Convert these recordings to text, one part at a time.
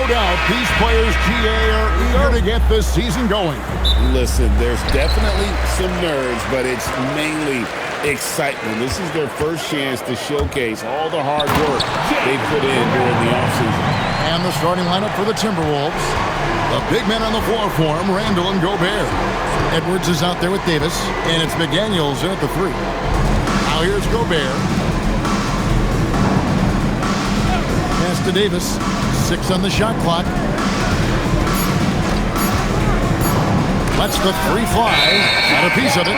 doubt these players, GA, are eager to get this season going. Listen, there's definitely some nerves, but it's mainly excitement. This is their first chance to showcase all the hard work they put in during the offseason. And the starting lineup for the Timberwolves. The big men on the floor for him, Randall and Gobert. Edwards is out there with Davis, and it's McDaniels in at the 3. Now here's Gobert. Pass to Davis. 6 on the shot clock. Lets the 3 fly. Got a piece of it.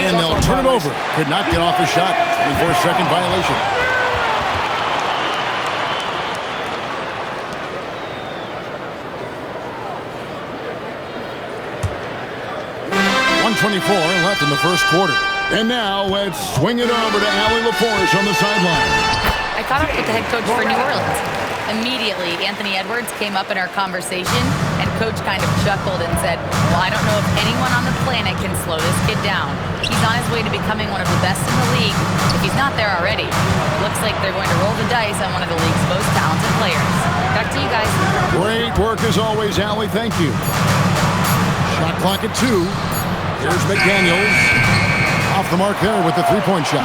And they'll turn it over. Could not get off a shot. 24-second violation. 1:24 left in the first quarter. And now let's swing it over to Allie LaForge on the sideline. I caught up with the head coach for New Orleans. Immediately, Anthony Edwards came up in our conversation, and Coach kind of chuckled and said, well, I don't know if anyone on the planet can slow this kid down. He's on his way to becoming one of the best in the league, if he's not there already. Looks like they're going to roll the dice on one of the league's most talented players. Back to you guys. Great work as always, Allie. Thank you. Shot clock at 2. Here's McDaniels. Off the mark there with the 3-point shot.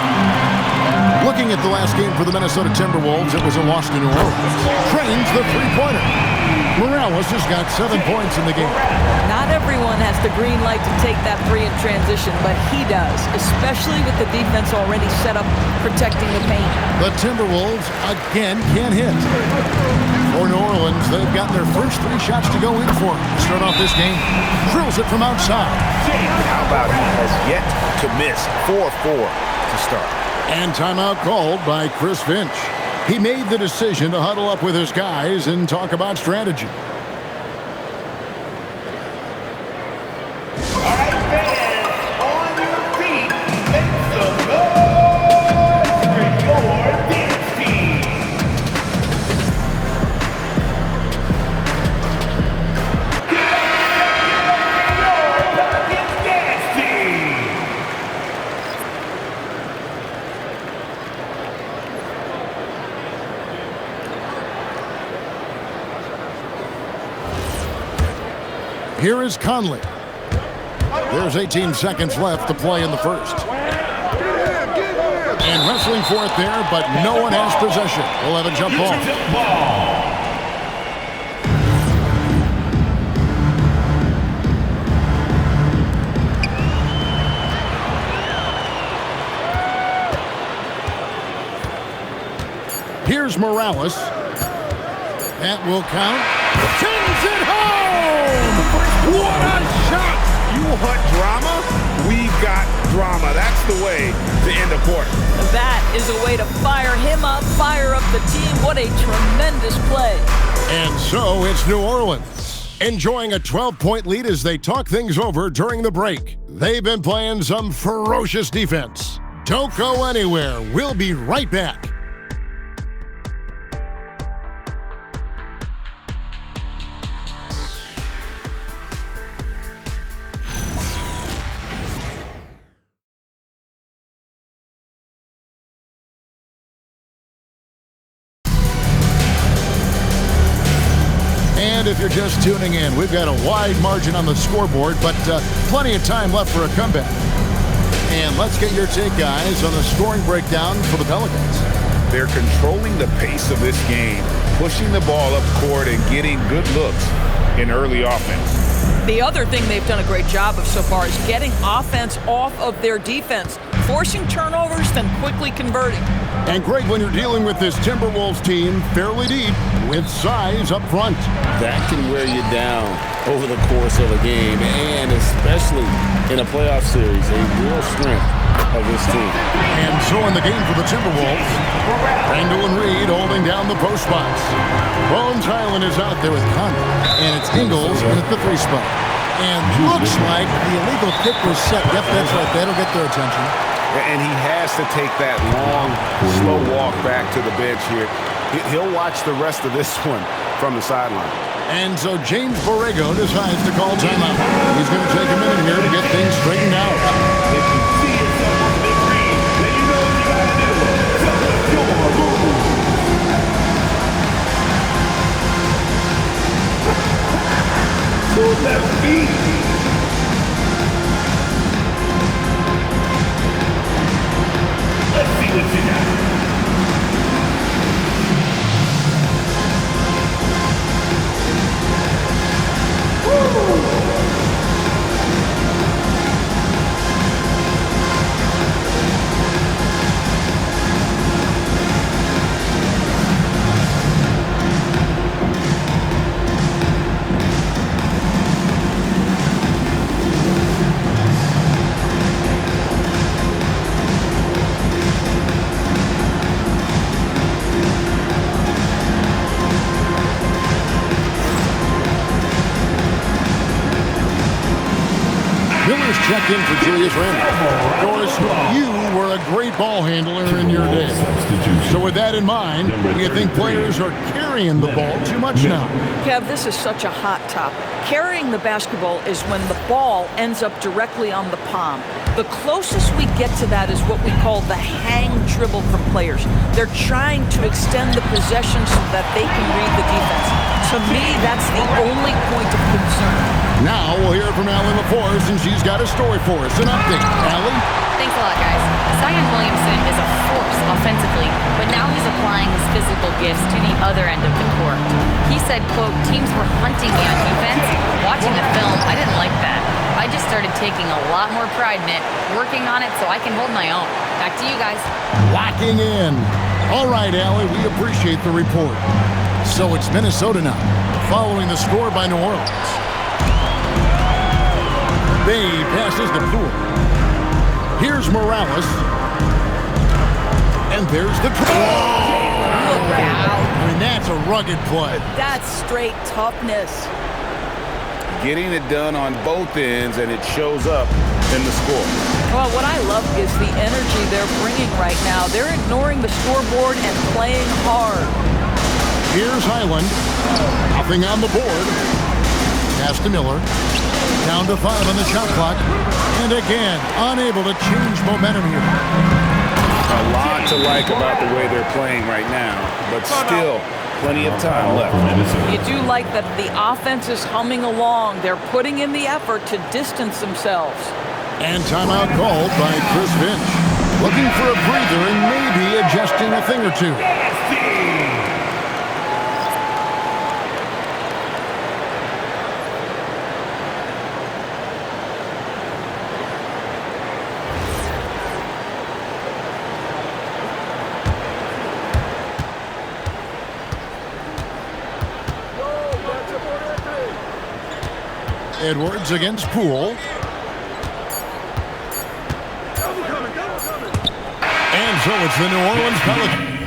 Looking at the last game for the Minnesota Timberwolves, it was a loss to New Orleans. Trains the 3-pointer. Morales has got 7 points in the game. Not everyone has the green light to take that 3 in transition, but he does, especially with the defense already set up protecting the paint. The Timberwolves again can't hit. For New Orleans, they've got their first 3 shots to go in for to start off this game. Drills it from outside. How about he has yet to miss 4-4 to start. And timeout called by Chris Finch. He made the decision to huddle up with his guys and talk about strategy. All right, fans, on your feet, make some noise for your dance team. Your Pelicans dance team. Here is Conley. There's 18 seconds left to play in the first. And wrestling for it there, but no one has possession. We'll have a jump ball. Here's Morales. That will count. Sends it home! What a shot! You want drama? We've got drama. That's the way to end a quarter. That is a way to fire him up, fire up the team. What a tremendous play. And so it's New Orleans, enjoying a 12-point lead as they talk things over during the break. They've been playing some ferocious defense. Don't go anywhere. We'll be right back. And if you're just tuning in, we've got a wide margin on the scoreboard, but plenty of time left for a comeback. And let's get your take, guys, on the scoring breakdown for the Pelicans. They're controlling the pace of this game, pushing the ball up court and getting good looks in early offense. The other thing they've done a great job of so far is getting offense off of their defense, forcing turnovers, then quickly converting. And Greg, when you're dealing with this Timberwolves team fairly deep with size up front, that can wear you down over the course of a game, and especially in a playoff series, a real strength of this team. And so in the game for the Timberwolves, Randall and Reed holding down the post spots. Bones Highland is out there with Conley, and it's Ingles at the 3 spot. And looks like the illegal kick was set. Yep, that's right. That'll get their attention. And he has to take that long, slow walk back to the bench here. He'll watch the rest of this one from the sideline. And so James Borrego decides to call timeout. He's going to take a minute here to get things straightened out. If you see yourself on the big screen, then you know what you gotta do. Your move. Left feet. Let's see what you got. Miller's checked in for Julius Randle. Doris, you were a great ball handler in your day. So with that in mind, do you think players are carrying the ball too much now? Kev, this is such a hot topic. Carrying the basketball is when the ball ends up directly on the palm. The closest we get to that is what we call the hang dribble from players. They're trying to extend the possession so that they can read the defense. To me, that's the only point of concern. Now we'll hear from Allie LaForce, and she's got a story for us. An update. Allie? Thanks a lot, guys. Zion Williamson is a force offensively, but now he's applying his physical gifts to the other end of the court. He said, quote, teams were hunting me on defense. Watching the film, I didn't like that. I just started taking a lot more pride in it, working on it so I can hold my own. Back to you guys. Locking in. All right, Allie, we appreciate the report. So it's Minnesota now, following the score by New Orleans. Bay passes the Poole. Here's Morales. And there's the Look out. I mean, that's a rugged play. That's straight toughness. Getting it done on both ends, and it shows up in the score. Well, what I love is the energy they're bringing right now. They're ignoring the scoreboard and playing hard. Here's Highland. Nothing on the board. Pass to Miller. Down to 5 on the shot clock. And again, unable to change momentum here. A lot to like about the way they're playing right now, but still plenty of time left. You do like that the offense is humming along. They're putting in the effort to distance themselves. And timeout called by Chris Finch. Looking for a breather and maybe adjusting a thing or two. Edwards against Poole. And so it's the New Orleans Pelicans.